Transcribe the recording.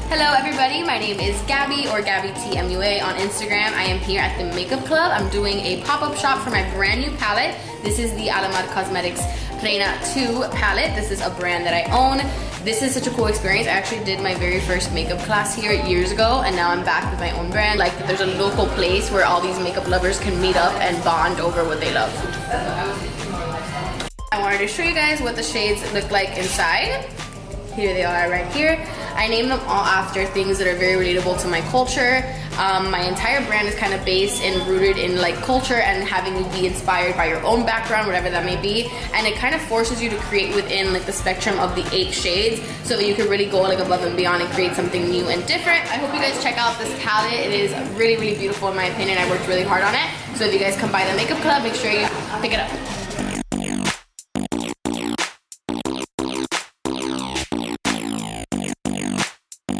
Hello everybody, my name is Gabby or Gaby Tee MUA on Instagram. I am here at the Makeup Club. I'm doing a pop-up shop for my brand new palette. This is the Alamar Cosmetics Reina 2 palette. This is a brand that I own. This is such a cool experience. I actually did my very first makeup class here years ago, and now I'm back with my own brand. Like, there's a local place where all these makeup lovers can meet up and bond over what they love. I wanted to show you guys what the shades look like inside. Here they are right here. I named them all after things that are very relatable to my culture. My entire brand is kind of based and rooted in like culture and having you be inspired by your own background, whatever that may be. And it kind of forces you to create within like the spectrum of the 8 shades so that you can really go like above and beyond and create something new and different. I hope you guys check out this palette. It is really, really beautiful in my opinion. I worked really hard on it. So if you guys come by the Makeup Club, make sure you pick it up.